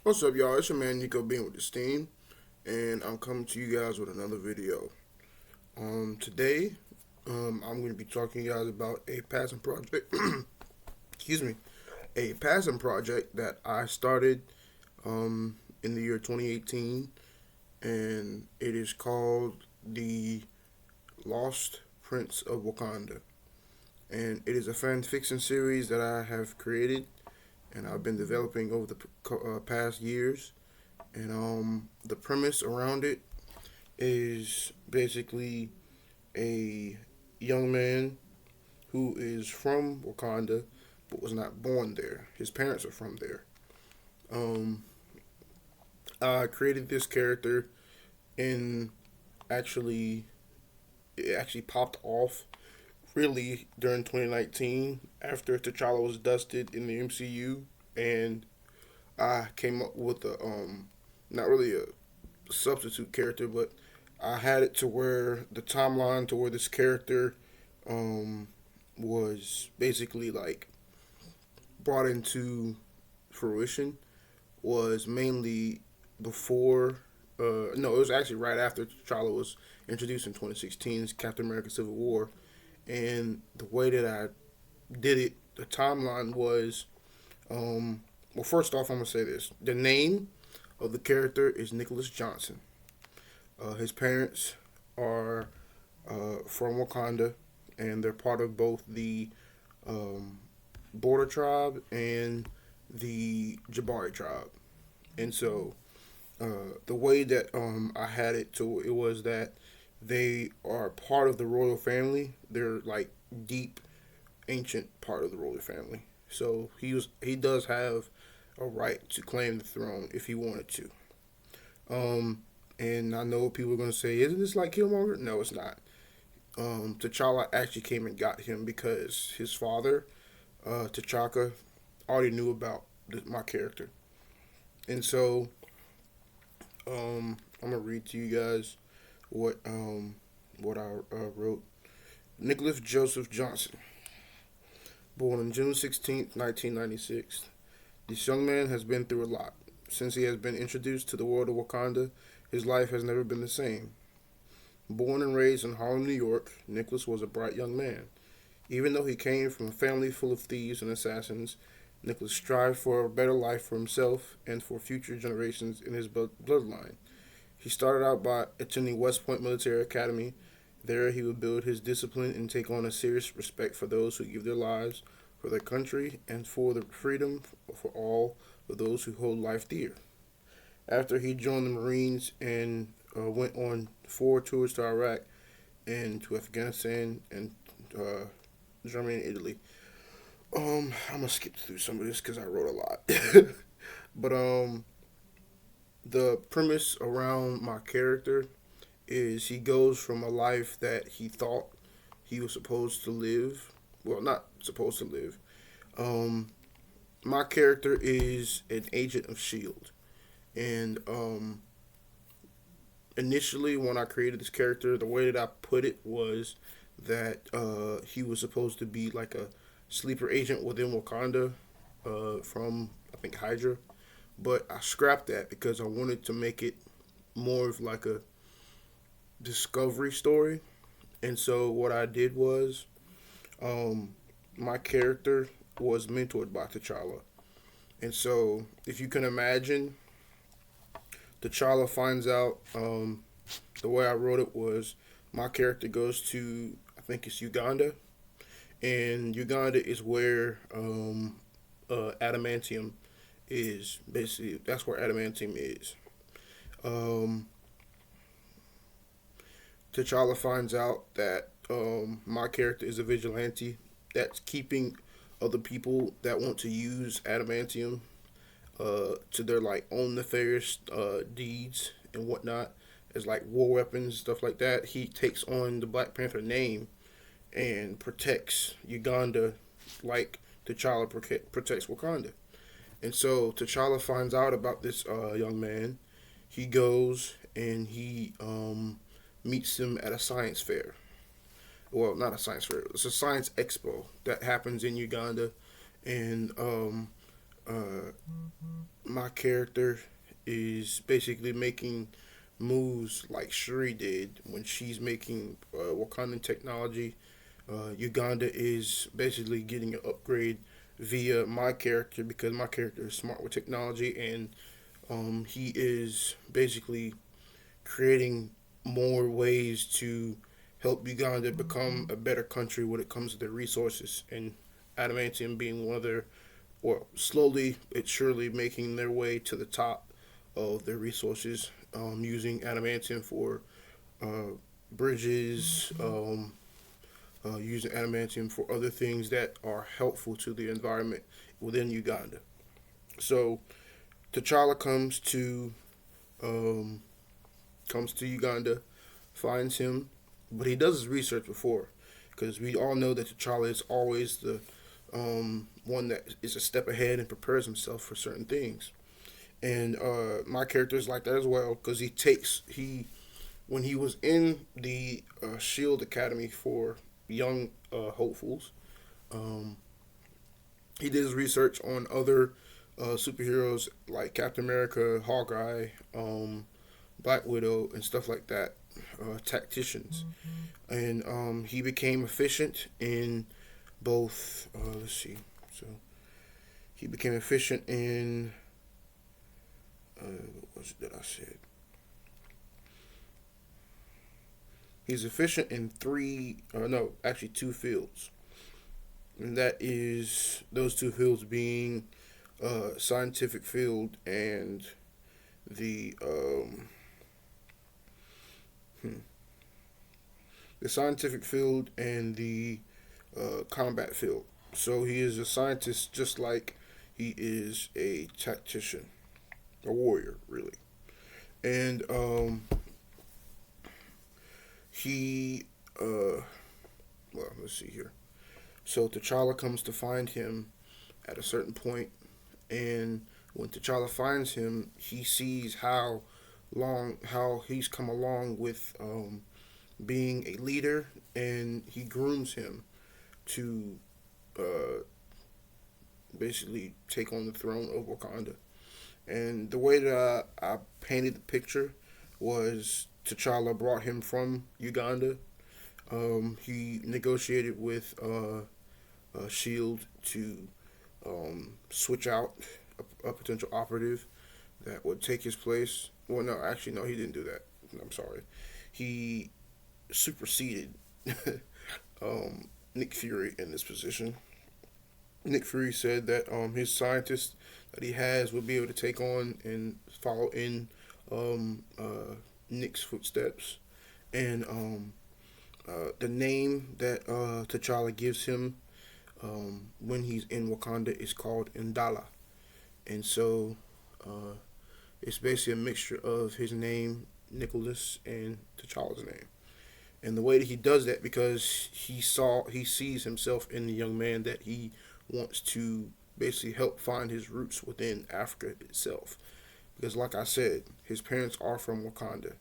What's up, y'all? It's your man Nico being with the Steam, and I'm coming to you guys with another video. Today, I'm going to be talking to you guys about a passion project. Excuse me, a passion project that I started in the year 2018, and it is called the Lost Prince of Wakanda, and it is a fan fiction series that I have created and I've been developing over the past years. And the premise around it is basically a young man who is from Wakanda but was not born there. His parents are from there. Um, I created this character in actually it actually popped off really during 2019 after T'Challa was dusted in the MCU, and I came up with a not really a substitute character, but I had it to where the timeline to where this character um was basically like brought into fruition was mainly before no, it was actually right after T'Challa was introduced in 2016's Captain America Civil War. And the way that I did it, the timeline was well, first off, I'm gonna say this: the name of the character is Nicholas Johnson. His parents are from Wakanda, and they're part of both the um, Border tribe and the Jabari tribe. And so, the way that I had it to it was that they are part of the royal family. They're like deep, ancient part of the royal family. So he does have a right to claim the throne if he wanted to. Um, and I know people are gonna say, "Isn't this like Killmonger?" No, it's not. T'Challa actually came and got him because his father, T'Chaka, already knew about my character, and so I'm gonna read to you guys what I wrote. Nicholas Joseph Johnson, born on June 16th, 1996. This young man has been through a lot. Since he has been introduced to the world of Wakanda, his life has never been the same. Born and raised in Harlem, New York, Nicholas was a bright young man. Even though he came from a family full of thieves and assassins, Nicholas strived for a better life for himself and for future generations in his bloodline. He started out by attending West Point Military Academy. There, he would build his discipline and take on a serious respect for those who give their lives for their country and for the freedom for all of those who hold life dear. After he joined the Marines and went on 4 tours to Iraq and to Afghanistan and uh, Germany and Italy. I'm gonna skip through some of this because I wrote a lot. But the premise around my character is he goes from a life that he thought he was supposed to live. Well, not supposed to live. Um, my character is an agent of Shield, and initially when I created this character, the way that I put it was that he was supposed to be like a sleeper agent within Wakanda from I think Hydra, but I scrapped that because I wanted to make it more of like a discovery story. And so what I did was um, my character was mentored by T'Challa. And so if you can imagine, T'Challa finds out the way I wrote it was my character goes to I think it's Uganda, and Uganda is where adamantium is basically that's where adamantium is. Um, T'Challa finds out that my character is a vigilante that's keeping other people that want to use adamantium to their like own nefarious deeds and whatnot as like war weapons stuff like that. He takes on the Black Panther name and protects Uganda like T'Challa protects Wakanda. And so T'Challa finds out about this young man. He goes and he meets him at a science fair. Well, not a science fair. It's a science expo that happens in Uganda, and uh, my character is basically making moves like Shuri did when she's making Wakandan technology. Uganda is basically getting an upgrade via my character because my character is smart with technology, and he is basically creating more ways to help Uganda become a better country when it comes to their resources, and adamantium being one of their, well, slowly but surely making their way to the top of their resources, using adamantium for uh, bridges, using adamantium for other things that are helpful to the environment within Uganda. So T'Challa um, comes to Uganda, finds him, but he does his research before, because we all know that T'Challa is always the one that is a step ahead and prepares himself for certain things. And my character is like that as well, because he when he was in the Shield Academy for young hopefuls, um, he did his research on other superheroes like Captain America, Hawkeye, Black Widow, and stuff like that, tacticians. And he became efficient in both. Let's see. So he became efficient in. What was it that I said? He's efficient in three. No, actually two fields, and that is those two fields being scientific field and the hmm, the scientific field and the combat field. So he is a scientist just like he is a tactician, a warrior, really. And he, well, let's see here. So T'Challa comes to find him at a certain point, and when T'Challa finds him, he sees how he's come along with being a leader, and he grooms him to uh, basically take on the throne of Wakanda. And the way that I painted the picture was T'Challa brought him from Uganda. He negotiated with Shield to switch out a potential operative that would take his place. Well, no, actually, no, he didn't do that. I'm sorry. He superseded Nick Fury in this position. Nick Fury said that his scientist that he has would be able to take on and follow in Nick's footsteps. And the name that T'Challa gives him when he's in Wakanda is called Ndala. And so it's basically a mixture of his name, Nicholas, and T'Challa's name. And the way that he does that, because he sees himself in the young man that he wants to basically help find his roots within Africa itself. Because, like I said, his parents are from Wakanda.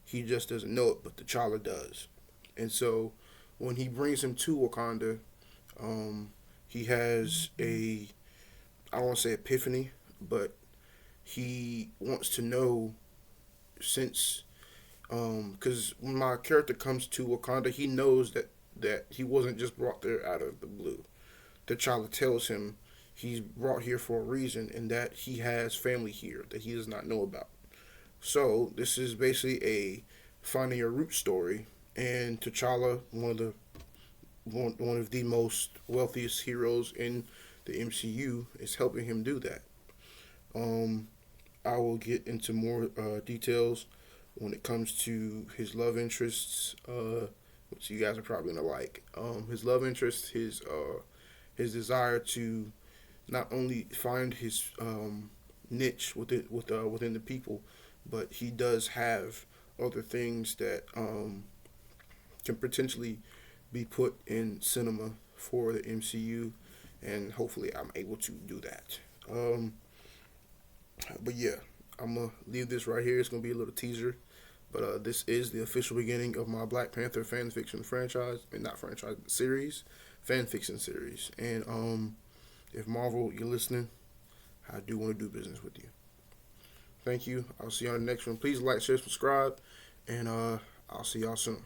He just doesn't know it, but T'Challa does. And so, when he brings him to Wakanda, he has I don't want to say epiphany, but he wants to know, since because when my character comes to Wakanda, he knows that he wasn't just brought there out of the blue. T'Challa tells him he's brought here for a reason, and that he has family here that he does not know about. So this is basically a finding your root story, and T'Challa, one of the most wealthiest heroes in the MCU, is helping him do that. Um, I will get into more details when it comes to his love interests, which you guys are probably gonna like. His love interest, his desire to not only find his niche within the people, but he does have other things that can potentially be put in cinema for the MCU, and hopefully I'm able to do that. But yeah, I'm gonna leave this right here. It's gonna be a little teaser, but this is the official beginning of my Black Panther fan fiction franchise, and not franchise, series, fan fiction series. And if Marvel, you're listening, I do want to do business with you. Thank you. I'll see you on the next one. Please like, share, subscribe, and I'll see y'all soon.